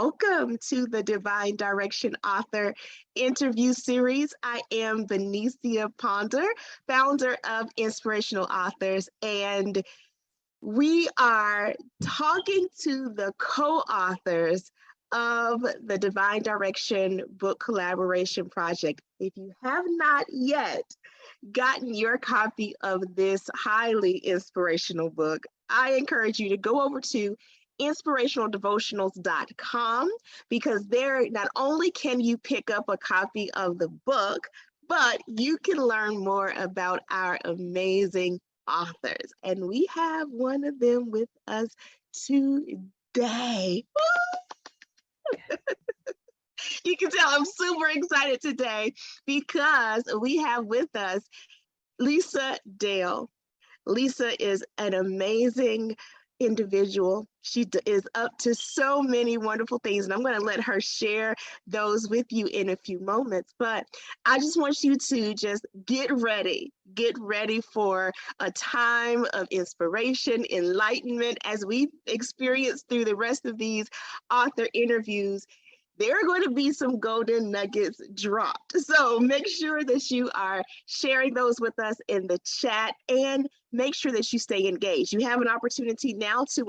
welcome to the Divine Direction Author Interview Series. I am Benicia Ponder, founder of Inspirational Authors, and we are talking to the co-authors of the Divine Direction Book Collaboration Project. If you have not yet gotten your copy of this highly inspirational book, I encourage you to go over to inspirationaldevotionals.com, because there not only can you pick up a copy of the book, but you can learn more about our amazing authors. And we have one of them with us today. You can tell I'm super excited today because we have with us Lesa Dale. Lesa is an amazing individual. She is up to so many wonderful things, and I'm going to let her share those with you in a few moments. But I just want you to just get ready for a time of inspiration, enlightenment as we experience through the rest of these author interviews. There are going to be some golden nuggets dropped. So make sure that you are sharing those with us in the chat, and make sure that you stay engaged. You have an opportunity now to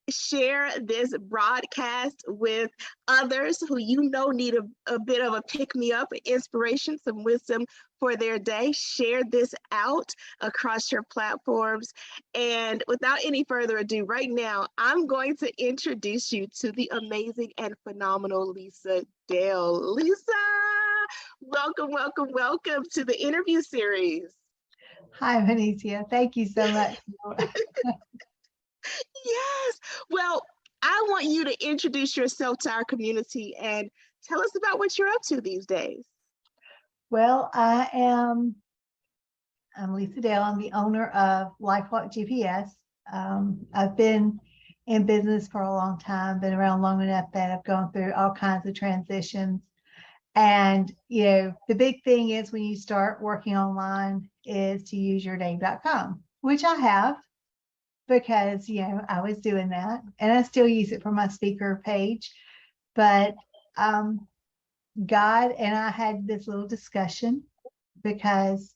share this broadcast with others who you know need a bit of a pick-me-up, inspiration, some wisdom for their day. Share this out across your platforms. And without any further ado, right now, I'm going to introduce you to the amazing and phenomenal Lesa Dale. Lesa, welcome, welcome, welcome to the interview series. Hi, Benicia. Thank you so much. Yes. Well, I want you to introduce yourself to our community and tell us about what you're up to these days. Well, I'm Lesa Dale. I'm the owner of LifeWalkGPS. I've been in business for a long time, been around long enough that I've gone through all kinds of transitions. And, the big thing is when you start working online is to use yourname.com, which I have because, I was doing that, and I still use it for my speaker page. But God and I had this little discussion because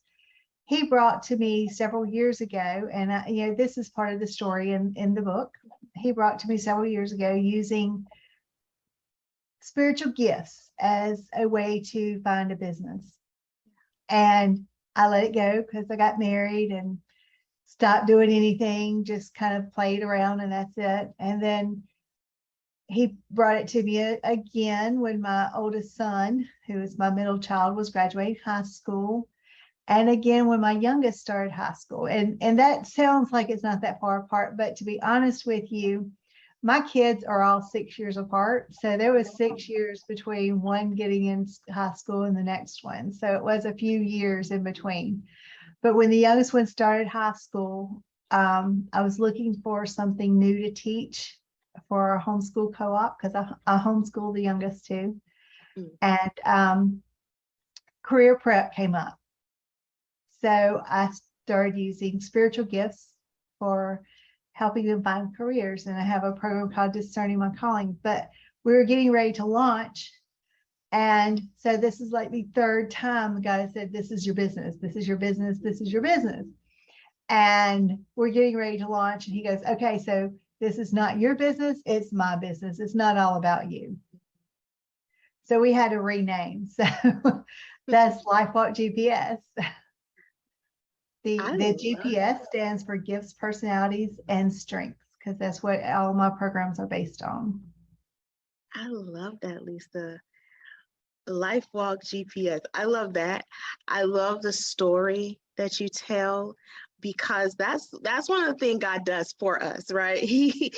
he brought to me several years ago, and this is part of the story in the book. He brought to me several years ago using spiritual gifts as a way to find a business. And I let it go because I got married and stopped doing anything, just kind of played around, and that's it. And then he brought it to me again when my oldest son, who is my middle child, was graduating high school. And again, when my youngest started high school. And that sounds like it's not that far apart, but to be honest with you, my kids are all 6 years apart. So there was 6 years between one getting in high school and the next one. So it was a few years in between. But when the youngest one started high school, I was looking for something new to teach for our homeschool co-op, because I homeschool the youngest too. And career prep came up. So I started using spiritual gifts for helping them find careers. And I have a program called Discerning My Calling. But we were getting ready to launch. And so this is like the third time God said, this is your business. This is your business. This is your business. And we're getting ready to launch. And he goes, okay, so this is not your business. It's my business. It's not all about you. So we had to rename. So that's LifeWalkGPS. The GPS stands for Gifts, Personalities, and Strengths, because that's what all my programs are based on. I love that, Lesa. LifeWalkGPS. I love that. I love the story that you tell, because that's one of the things God does for us, right? He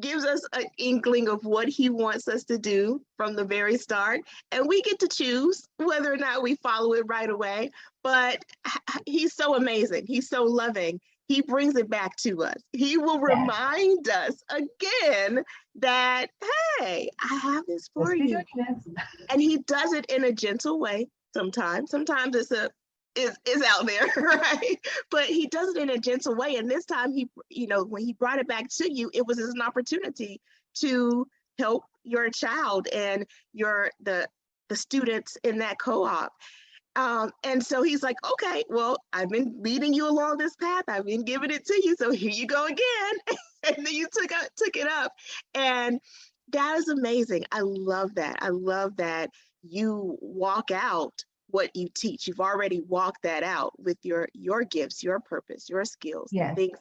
gives us an inkling of what he wants us to do from the very start, and we get to choose whether or not we follow it right away. But he's so amazing. He's so loving. He brings it back to us. He will remind us again that, hey, I have this for you. And he does it in a gentle way sometimes. Sometimes it's out there, right? But he does it in a gentle way. And this time, when he brought it back to you, it was as an opportunity to help your child and the students in that co-op. And so he's like, okay, well, I've been leading you along this path. I've been giving it to you. So here you go again. And then you took it up. And that is amazing. I love that. I love that you walk out what you teach. You've already walked that out with your gifts, your purpose, your skills, the Yes. things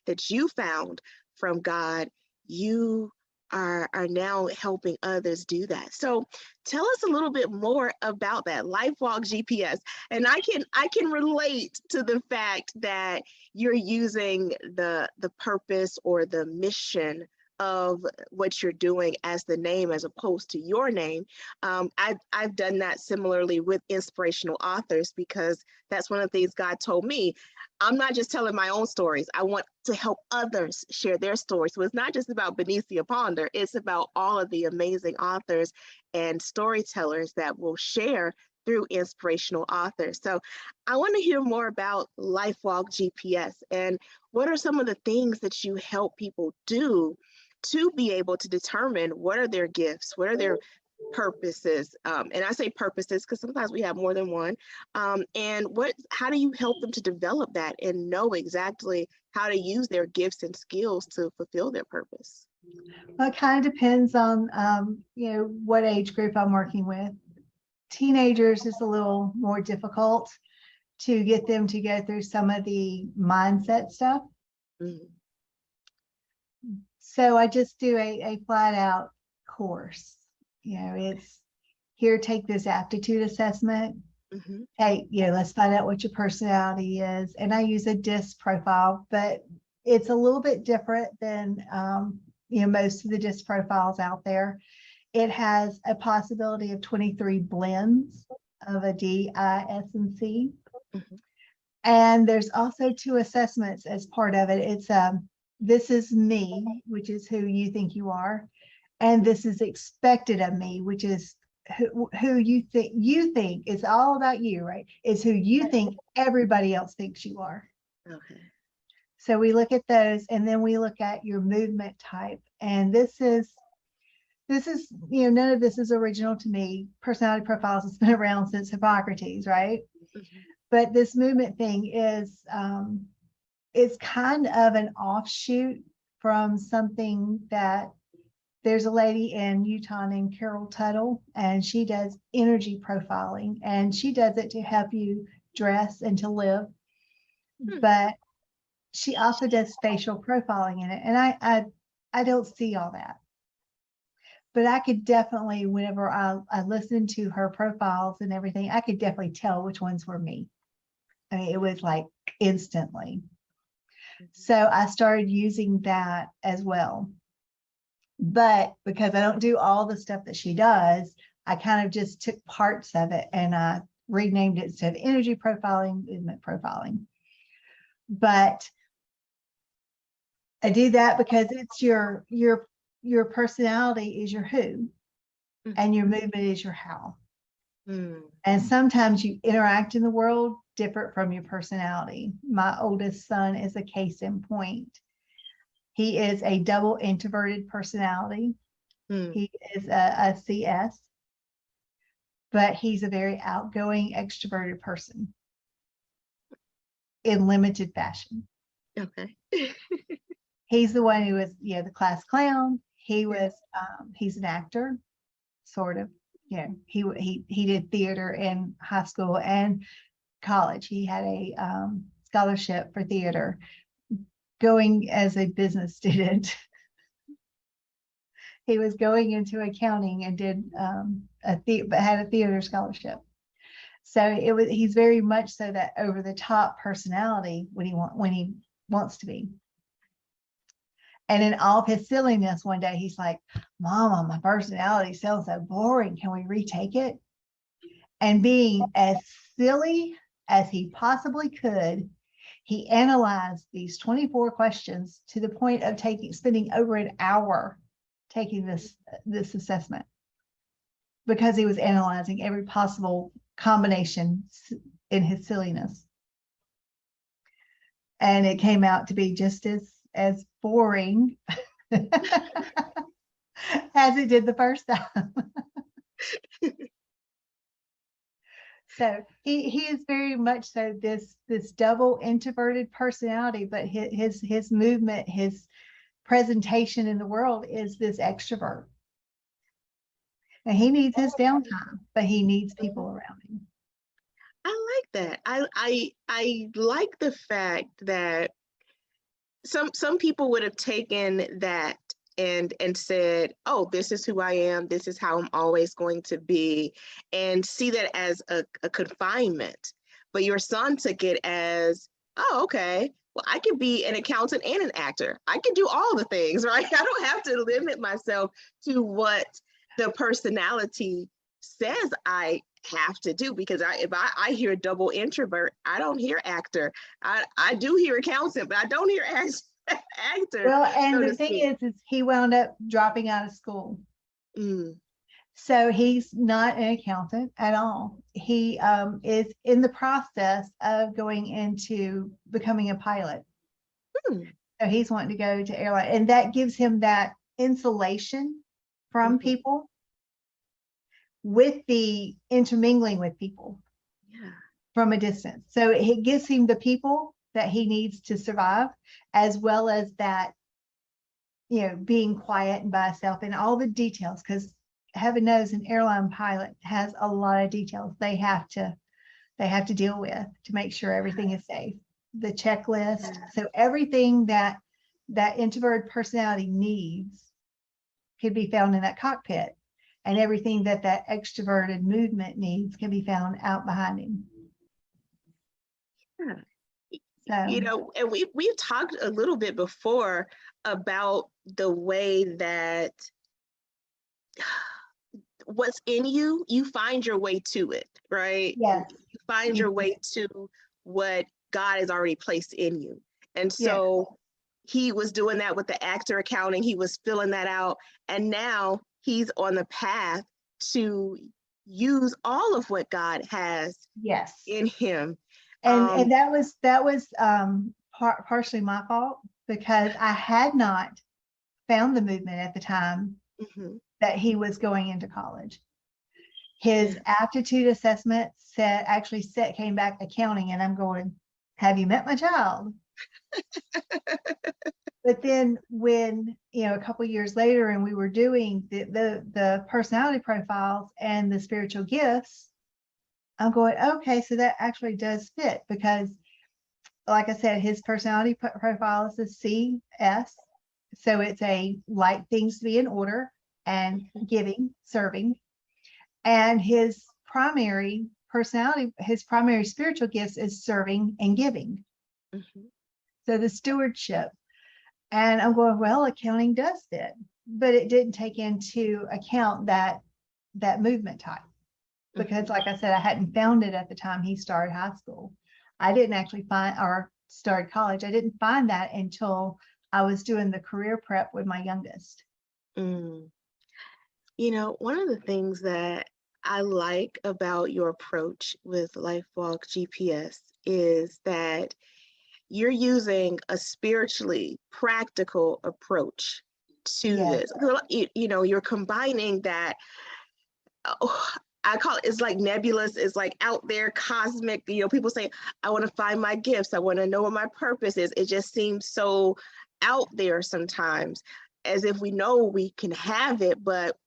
that you found from God. You are now helping others do that. So tell us a little bit more about that LifeWalk GPS. And I can relate to the fact that you're using the purpose or the mission of what you're doing as the name as opposed to your name. I've done that similarly with inspirational authors, because that's one of the things God told me. I'm not just telling my own stories. I want to help others share their stories. So it's not just about Benicia Ponder. It's about all of the amazing authors and storytellers that will share through inspirational authors. So I want to hear more about LifeWalk GPS and what are some of the things that you help people do to be able to determine what are their gifts, what are their purposes. And I say purposes because sometimes we have more than one. And how do you help them to develop that and know exactly how to use their gifts and skills to fulfill their purpose? Well, it kind of depends on, what age group I'm working with. Teenagers is a little more difficult to get them to go through some of the mindset stuff. Mhm. So I just do a flat out course. It's here, take this aptitude assessment. Mhm. Hey, let's find out what your personality is. And I use a DISC profile, but it's a little bit different than, most of the DISC profiles out there. It has a possibility of 23 blends of a D, I, S, and C. Mhm. And there's also 2 assessments as part of it. It's this is me, which is who you think you are, and this is expected of me, which is who you think is all about you, right? Is who you think everybody else thinks you are. Okay. So we look at those, and then we look at your movement type. And this is, none of this is original to me. Personality profiles has been around since Hippocrates, right? Mhm. But this movement thing is kind of an offshoot from something that there's a lady in Utah named Carol Tuttle, and she does energy profiling, and she does it to help you dress and to live. Hmm. But she also does facial profiling in it. And I don't see all that. But I could definitely, whenever I listened to her profiles and everything, I could definitely tell which ones were me. I mean, it was like instantly. So I started using that as well. But because I don't do all the stuff that she does, I kind of just took parts of it and I renamed it instead of energy profiling, movement profiling. But I do that because it's your personality is your who, and your movement is your how. Mm. And sometimes you interact in the world different from your personality. My oldest son is a case in point. He is a double introverted personality. Mm. He is a CS, but he's a very outgoing, extroverted person in limited fashion. Okay. He's the one who was, the class clown. He was, he's an actor, sort of. He did theater in high school and college. He had a scholarship for theater. Going as a business student, he was going into accounting and did but had a theater scholarship. So he's very much so that over the top personality when he wants to be. And in all of his silliness, one day he's like, "Mama, my personality sounds so boring. Can we retake it?" And being as silly as he possibly could, he analyzed these 24 questions to the point of spending over an hour taking this assessment, because he was analyzing every possible combination in his silliness. And it came out to be just as boring as it did the first time. So he is very much so this double introverted personality, but his movement, his presentation in the world is this extrovert. And he needs his downtime, but he needs people around him. I like that. I like the fact that some people would have taken that and said, oh, this is who I am, this is how I'm always going to be, and see that as a confinement. But your son took it as, oh, okay, well, I can be an accountant and an actor. I can do all the things, right? I don't have to limit myself to what the personality says I have to do, because if I hear double introvert, I don't hear actor. I do hear accountant, but I don't hear actor. Well, and So the to thing speak. is he wound up dropping out of school. Mm, So he's not an accountant at all. He is in the process of going into becoming a pilot. mm, So he's wanting to go to airline, and that gives him that insulation from mhm. people with the intermingling with people Yeah. from a distance. So it gives him the people that he needs to survive, as well as that, being quiet and by himself and all the details, because heaven knows an airline pilot has a lot of details they have to deal with to make sure everything is safe. The checklist. Yeah. So everything that introverted personality needs could be found in that cockpit, and everything that extroverted movement needs can be found out behind him. Yeah. So And we've talked a little bit before about the way that what's in you, you find your way to it, right? yes, You find you your way to what God has already placed in you. And yes, so he was doing that with the actor accounting, he was filling that out. And now he's on the path to use all of what God has yes. in him. And that was partially my fault, because I had not found the movement at the time Mhm. that he was going into college. Yeah. His aptitude assessment came back accounting, and I'm going, have you met my child? But then when, a couple of years later, and we were doing the personality profiles and the spiritual gifts, I'm going, okay, so that actually does fit, because like I said, his personality profile is a CS. So it's a like things to be in order and giving, serving. And his primary spiritual gifts is serving and giving. Mhm. So the stewardship. And I'm going, well, accounting does fit, but it didn't take into account that movement type, because Mhm. like I said, I hadn't found it at the time he started high school. I didn't actually find, or started college. I didn't find that until I was doing the career prep with my youngest. Mm. One of the things that I like about your approach with LifeWalk GPS is that you're using a spiritually practical approach to Yes, this. You're combining that. Oh, I call it, it's like nebulous, it's like out there, cosmic. People say, I want to find my gifts, I want to know what my purpose is. It just seems so out there sometimes, as if we know we can have it, but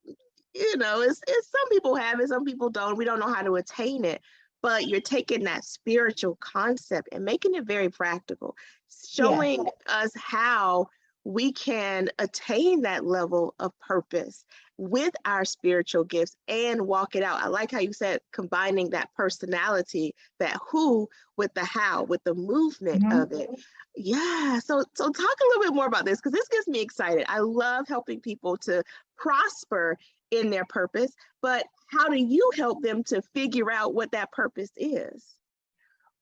it's some people have it, some people don't. We don't know how to attain it. But you're taking that spiritual concept and making it very practical, yes, showing us how we can attain that level of purpose with our spiritual gifts and walk it out. I like how you said combining that personality, that who, with the how, with the movement mhm. of it. Yeah. So talk a little bit more about this, because this gets me excited. I love helping people to prosper in their purpose, but how do you help them to figure out what that purpose is?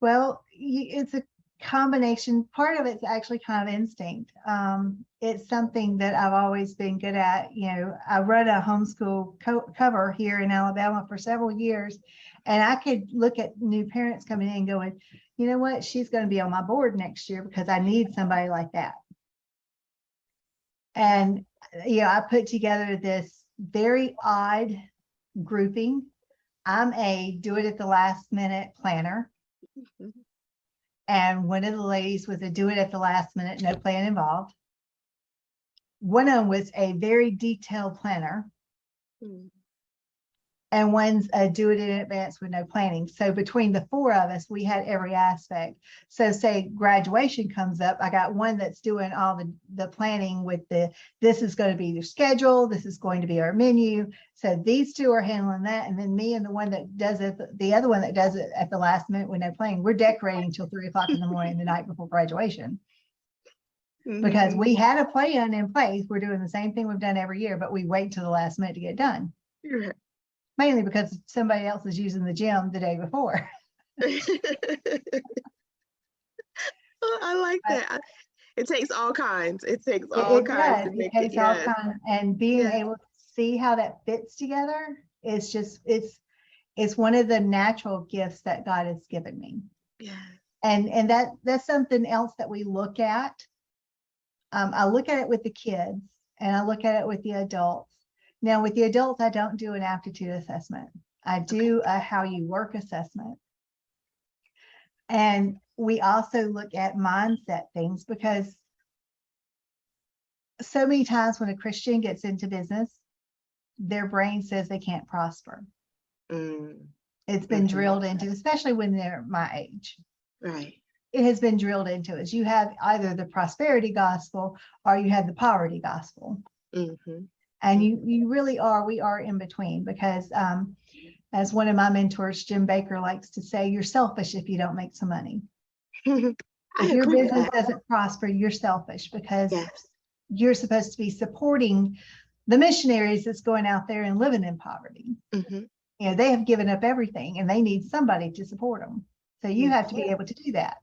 Well, it's a combination. Part of it's actually kind of instinct. It's something that I've always been good at. I run a homeschool cover here in Alabama for several years, and I could look at new parents coming in and going, you know what, she's going to be on my board next year because I need somebody like that. And, I put together this very odd grouping. I'm a do it at the last minute planner. Mhm. And one of the ladies was a do it at the last minute, no plan involved. One of them was a very detailed planner. Mm. And one's a do it in advance with no planning. So between the four of us, we had every aspect. So say graduation comes up, I got one that's doing all the planning with this is going to be your schedule, this is going to be our menu. So these two are handling that. And then me and the one that does it, the other one that does it at the last minute with no planning, we're decorating until 3 o'clock in the morning, the night before graduation. Because Mhm. we had a plan in place. We're doing the same thing we've done every year, but we wait till the last minute to get done. Right. Mainly because somebody else is using the gym the day before. I like But that. It takes all kinds. It takes it, all it kinds does. to It make it. takes all Yes. kinds, and being Yes. able to see how that fits together is just it's one of the natural gifts that God has given me. Yes. And that's something else that we look at. I look at it with the kids and I look at it with the adults. Now with the adults, I don't do an aptitude assessment. I do a how you work assessment. And we also look at mindset things, because so many times when a Christian gets into business, their brain says they can't prosper. Mm. It's been Mhm. drilled into, especially when they're my age. Right. It has been drilled into us. You have either the prosperity gospel or you have the poverty gospel. Mm-hmm. And we are in between, because as one of my mentors, Jim Baker, likes to say, you're selfish if you don't make some money. I If your agree with business that. doesn't prosper, you're selfish, because Yes. you're supposed to be supporting the missionaries that's going out there and living in poverty. Mm-hmm. They have given up everything and they need somebody to support them. So you have to be Mm-hmm. able to do that.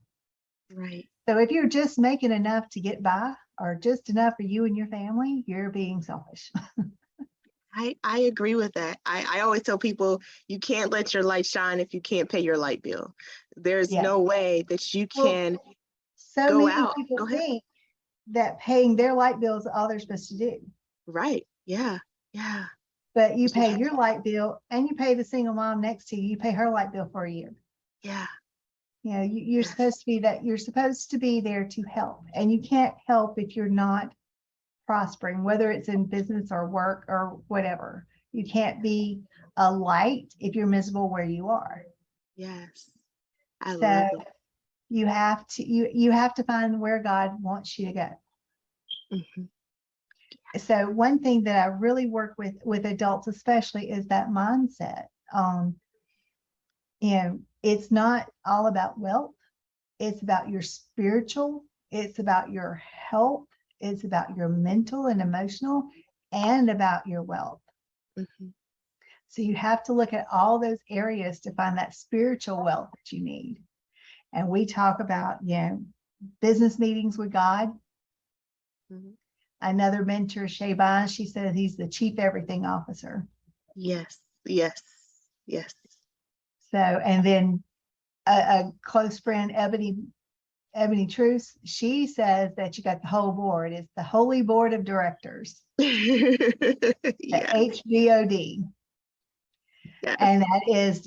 Right. So if you're just making enough to get by, or just enough for you and your family, you're being selfish. I agree with that. I always tell people you can't let your light shine if you can't pay your light bill. There's Yeah. no way that you Well, can so go many out. people Go ahead. think that paying their light bill is all they're supposed to do. Right. Yeah. Yeah. But you It's just, pay your light bill and you pay the single mom next to you, you pay her light bill for a year. yeah. You're Yes. supposed to be there to help. And you can't help if you're not prospering, whether it's in business or work or whatever. You can't be a light if you're miserable where you are. Yes. I So love it. you have to find where God wants you to go. Mm-hmm. So one thing that I really work with adults especially is that mindset. It's not all about wealth. It's about your spiritual, it's about your health, it's about your mental and emotional, and about your wealth. Mm-hmm. So you have to look at all those areas to find that spiritual wealth that you need. And we talk about, business meetings with God. Mm-hmm. Another mentor, Shaban, she says he's the chief everything officer. Yes. Yes. Yes. So, and then a close friend, Ebony Truce, she says that you got the whole board. It's the Holy Board of Directors, the Yes. HBOD. Yes. And that is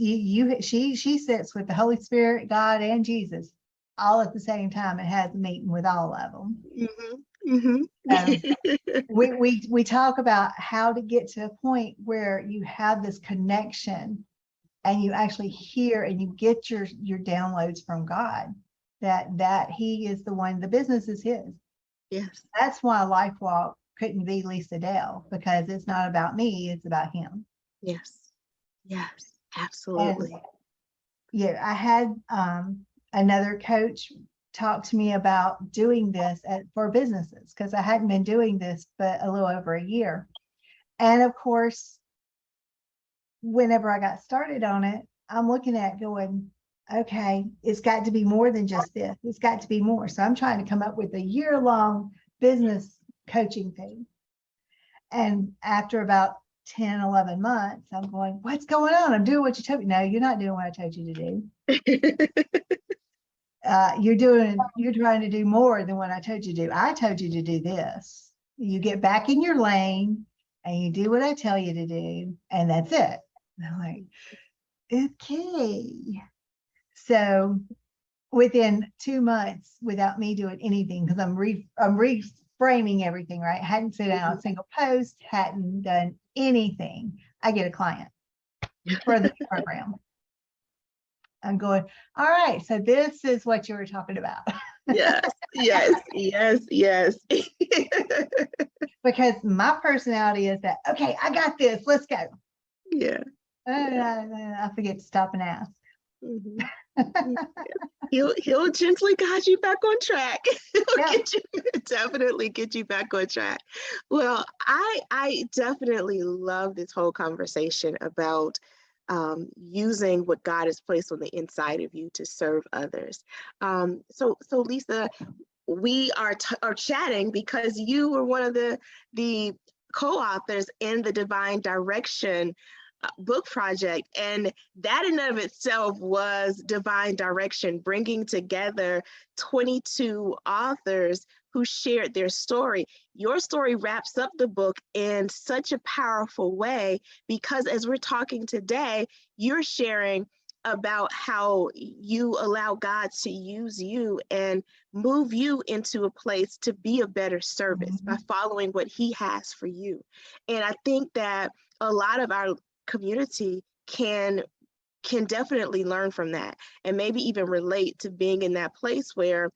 she sits with the Holy Spirit, God, and Jesus all at the same time and has a meeting with all of them. Mm-hmm. So Mm-hmm. we talk about how to get to a point where you have this connection and you actually hear and you get your downloads from God, that he is the one, the business is his. Yes. That's why LifeWalk couldn't be Lesa Dale, because it's not about me, it's about him. Yes. Yes. And Absolutely. I had another coach talk to me about doing this for businesses, because I hadn't been doing this but a little over a year. And of course, whenever I got started on it, I'm looking at going, okay, it's got to be more than just this. It's got to be more. So I'm trying to come up with a year-long business coaching thing. And after about 10, 11 months, I'm going, what's going on? I'm doing what you told me. No, you're not doing what I told you to do. You're trying to do more than what I told you to do. I told you to do this. You get back in your lane and you do what I tell you to do, and that's it. And I'm like, okay. So within 2 months, without me doing anything, because I'm reframing everything, right? Hadn't sent out a single post, hadn't done anything. I get a client for the program. I'm going, all right, so this is what you were talking about. Yes, yes, yes, yes. Because my personality is that, okay, I got this, let's go. Yeah. I forget to stop and ask. Mhm. He'll gently guide you back on track. He'll Yeah. definitely get you back on track. Well, I definitely love this whole conversation about using what God has placed on the inside of you to serve others. So Lesa, we are chatting because you were one of the co-authors in the Divine Direction book project, and that in and of itself was divine direction, bringing together 22 authors who shared their story. Your story wraps up the book in such a powerful way because as we're talking today, you're sharing about how you allow God to use you and move you into a place to be a better service by following what he has for you. And I think that a lot of our community can definitely learn from that and maybe even relate to being in that place where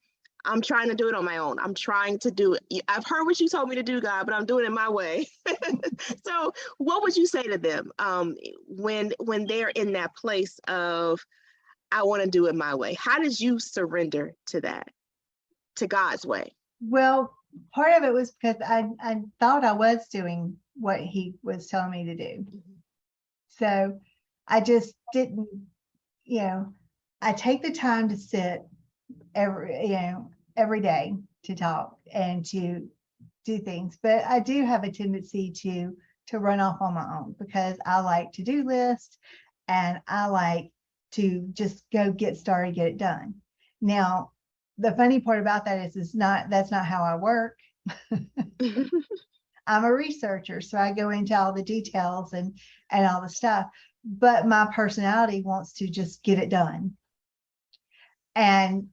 I'm trying to do it on my own. I'm trying to do it. I've heard what you told me to do, God, but I'm doing it my way. So what would you say to them when they're in that place of, I want to do it my way? How did you surrender to that, to God's way? Well, part of it was because I thought I was doing what he was telling me to do. So I just didn't, I take the time to sit every day to talk and to do things, but I do have a tendency to run off on my own because I like to-do lists and I like to just go get started, get it done. Now, the funny part about that is that's not how I work. I'm a researcher, so I go into all the details and all the stuff, but my personality wants to just get it done. And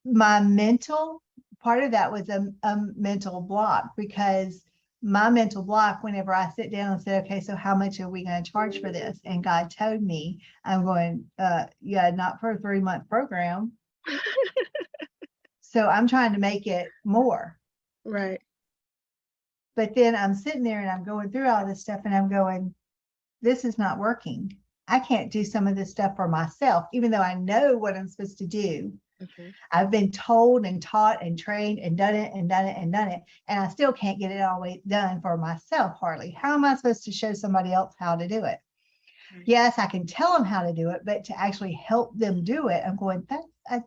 my mental part of that was a mental block, because my mental block, whenever I sit down and say, okay, so how much are we going to charge for this? And God told me, I'm going, yeah, not for a 3-month program. So I'm trying to make it more. Right. But then I'm sitting there and I'm going through all this stuff and I'm going, this is not working. I can't do some of this stuff for myself, even though I know what I'm supposed to do. I've been told and taught and trained and done it and done it and done it. And I still can't get it all the way done for myself, hardly. How am I supposed to show somebody else how to do it? Right. Yes, I can tell them how to do it, but to actually help them do it, I'm going, that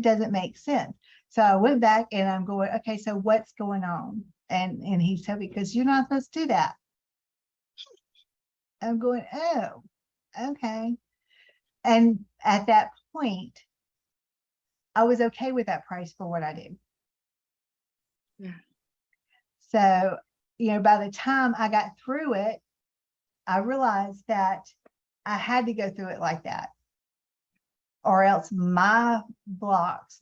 doesn't make sense. So I went back and I'm going, okay, so what's going on? And he said, because you're not supposed to do that. I'm going, oh, okay. And at that point, I was okay with that price for what I do. Yeah. So, by the time I got through it, I realized that I had to go through it like that, or else my blocks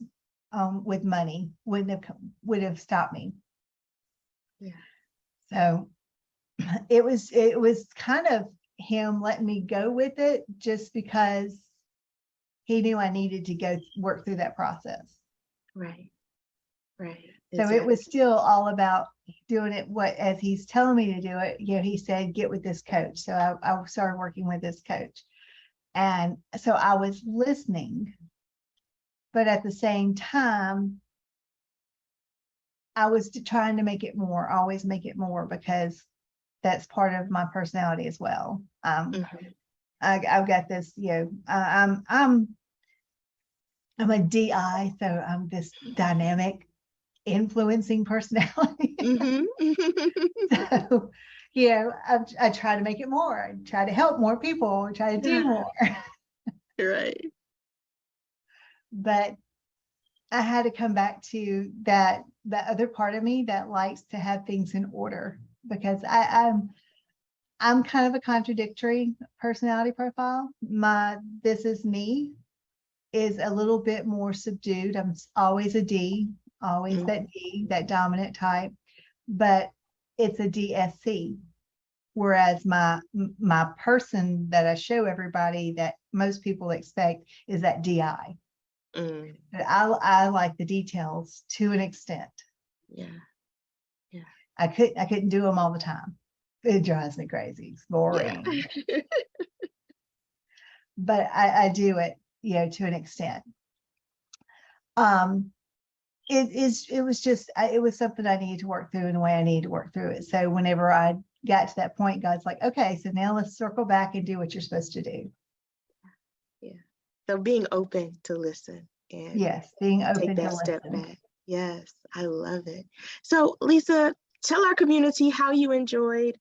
with money would have stopped me. Yeah. So it was kind of him letting me go with it just because he knew I needed to go work through that process. Right. Right. So exactly. It was still all about doing it as he's telling me to do it. He said, get with this coach. So I started working with this coach. And so I was listening, but at the same time, I was trying to make it more, always make it more, because that's part of my personality as well. I've got this, I'm a DI, so I'm this dynamic, influencing personality. So, I try to make it more. I try to help more people. I try to do more. Right. But I had to come back to that other part of me that likes to have things in order, because I'm kind of a contradictory personality profile. My this is me is a little bit more subdued. I'm always a D, always that D, that dominant type, but it's a DSC. Whereas my person that I show everybody that most people expect is that DI. But I like the details to an extent. Yeah. Yeah. I couldn't do them all the time. It drives me crazy. It's boring. Yeah. But I do it, to an extent. It was something I needed to work through in the way I needed to work through it. So whenever I got to that point, God's like, okay, so now let's circle back and do what you're supposed to do. Yeah. So being open to listen and Yes, being open take to that step listen. back. Yes, I love it. So Lesa, tell our community how you enjoyed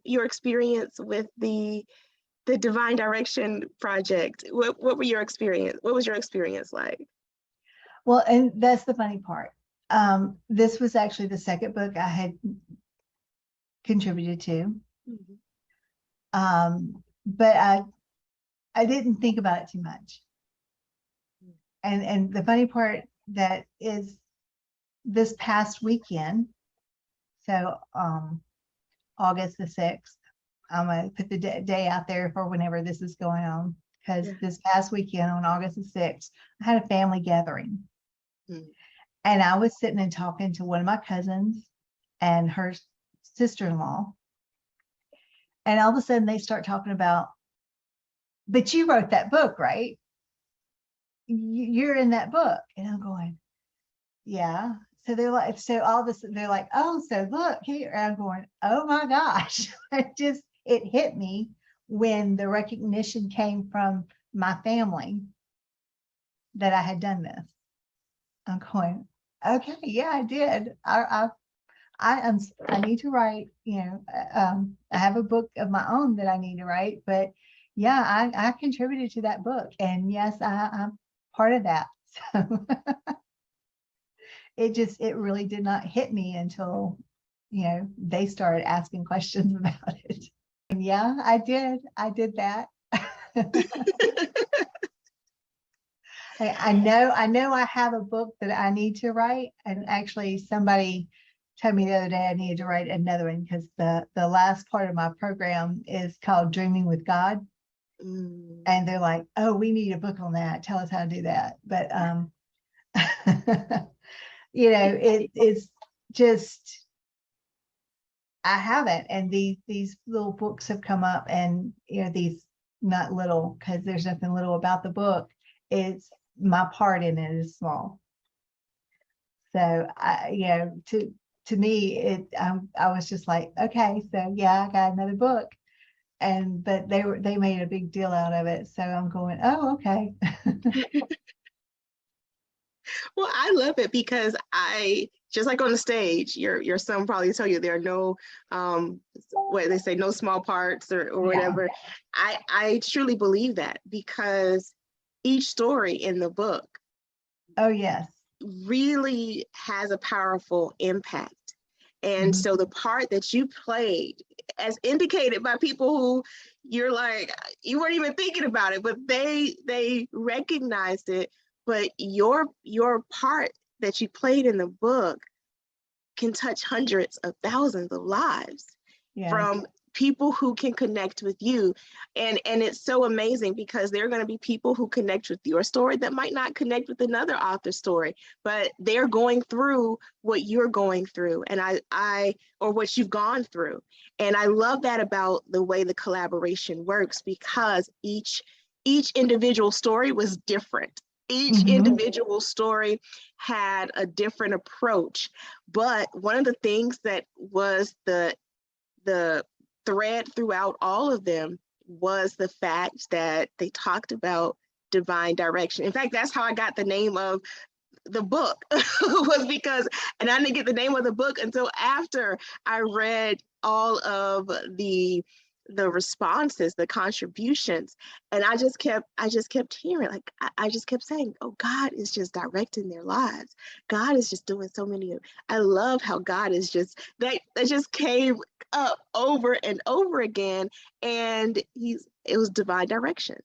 your experience with the Divine Direction Project. What were your experience? What was your experience like? Well, and that's the funny part. This was actually the second book I had contributed to. But I didn't think about it too much. And the funny part that is this past weekend, so August the 6th, I'm gonna put the day out there for whenever this is going on, because this past weekend on August the 6th, I had a family gathering. And I was sitting and talking to one of my cousins and her sister-in-law. And all of a sudden they start talking about, but you wrote that book, right? You're in that book. And I'm going, yeah. So they're like, so all this, they're like, oh, so look here. And I'm going, oh my gosh. It hit me when the recognition came from my family that I had done this. I'm going, okay, yeah, I did. I need to write, I have a book of my own that I need to write, but yeah, I contributed to that book, and yes, I'm part of that. So it really did not hit me until, they started asking questions about it. And yeah, I did that. I know I have a book that I need to write, and actually somebody told me the other day I needed to write another one, because the last part of my program is called Dreaming with God. And they're like, oh, we need a book on that. Tell us how to do that. But it's just, I haven't. And these little books have come up, and these, not little, because there's nothing little about the book. It's my part in it is small. So to me, I was just like, okay, so yeah, I got another book. But they made a big deal out of it. So I'm going, oh, okay. Well, I love it, because just like on the stage, your son probably tell you there are no, what they say, no small parts or whatever. I truly believe that, because each story in the book, oh yes, really has a powerful impact. And so the part that you played, as indicated by people who you're like, you weren't even thinking about it, but they recognized it. But your part that you played in the book can touch hundreds of thousands of lives from people who can connect with you. And it's so amazing, because there are going to be people who connect with your story that might not connect with another author's story, but they're going through what you're going through, and or what you've gone through. And I love that about the way the collaboration works, because each individual story was different. Each individual story had a different approach. But one of the things that was the thread throughout all of them was the fact that they talked about divine direction. In fact, that's how I got the name of the book, was because, and I didn't get the name of the book until after I read all of the the responses, the contributions. And I just kept hearing, like, I just kept saying, oh, God is just directing their lives. God is just doing so many. I love how God is just, that just came up over and over again. And it was divine direction.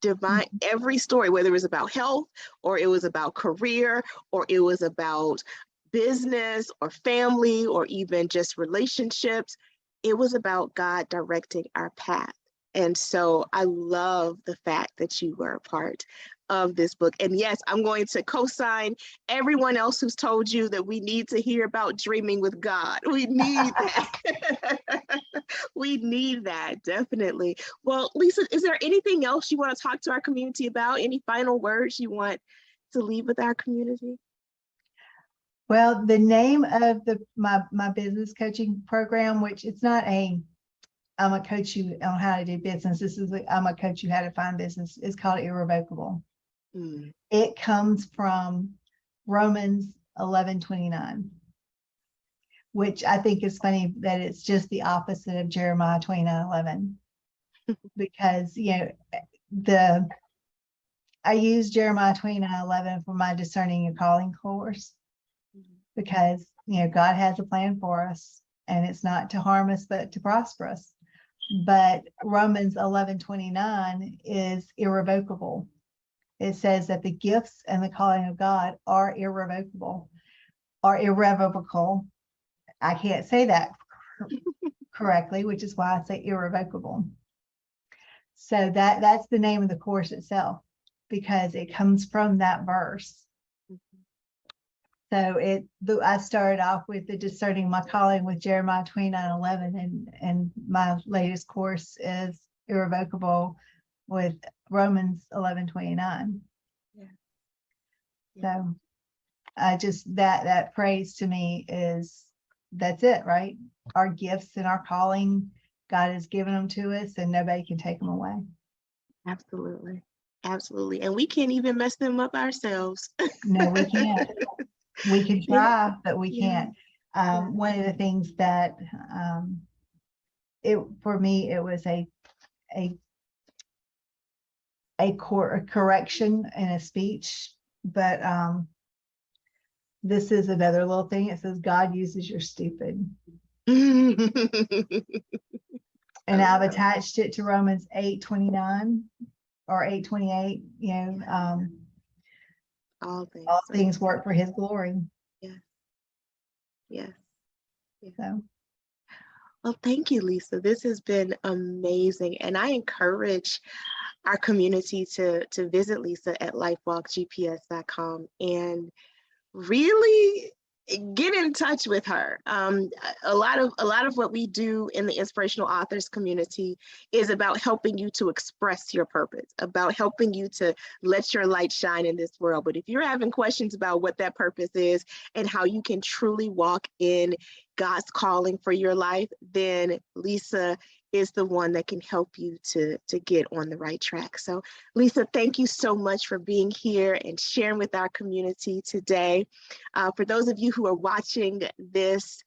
Divine, every story, whether it was about health or it was about career or it was about business or family or even just relationships, it was about God directing our path. And so I love the fact that you were a part of this book. And yes, I'm going to co-sign everyone else who's told you that we need to hear about dreaming with God. We need that. We need that, definitely. Well, Lesa, is there anything else you want to talk to our community about? Any final words you want to leave with our community? Well, the name of my business coaching program, which it's not I'm gonna coach you on how to do business. I'm gonna coach you how to find business. It's called Irrevocable. It comes from Romans 11:29, which I think is funny that it's just the opposite of Jeremiah 29:11, because I use Jeremiah 29:11 for my Discerning Your Calling course, because God has a plan for us, and it's not to harm us but to prosper us. But Romans 11:29 is irrevocable. It says that the gifts and the calling of God are irrevocable, are irrevocable. I can't say that correctly, which is why I say irrevocable. So that's the name of the course itself, because it comes from that verse. So I started off with the Discerning My Calling with Jeremiah 29:11, and my latest course is Irrevocable with Romans 11:29. Yeah. So I just that phrase to me that's it, right? Our gifts and our calling, God has given them to us, and nobody can take them away. Absolutely. Absolutely. And we can't even mess them up ourselves. No, we can't. We can try, but we can't. One of the things that for me, it was a correction in a speech, but this is another little thing. It says God uses your stupid. And I've attached it to Romans 8:29 or 8:28. All things work for His glory. Yes. So, well, thank you, Lesa. This has been amazing, and I encourage our community to visit Lesa at LifeWalkGPS.com and really get in touch with her. A lot of what we do in the Inspirational Authors community is about helping you to express your purpose, about helping you to let your light shine in this world. But if you're having questions about what that purpose is and how you can truly walk in God's calling for your life, then Lesa is the one that can help you to get on the right track. So Lesa, thank you so much for being here and sharing with our community today. For those of you who are watching this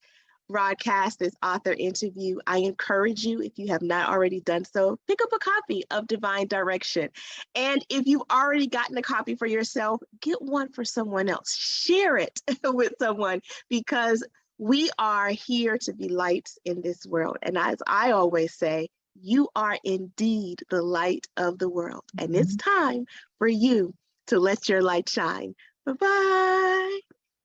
broadcast, this author interview, I encourage you, if you have not already done so, pick up a copy of Divine Direction. And if you've already gotten a copy for yourself, get one for someone else. Share it with someone, because we are here to be lights in this world. And as I always say, you are indeed the light of the world. And it's time for you to let your light shine. Bye-bye.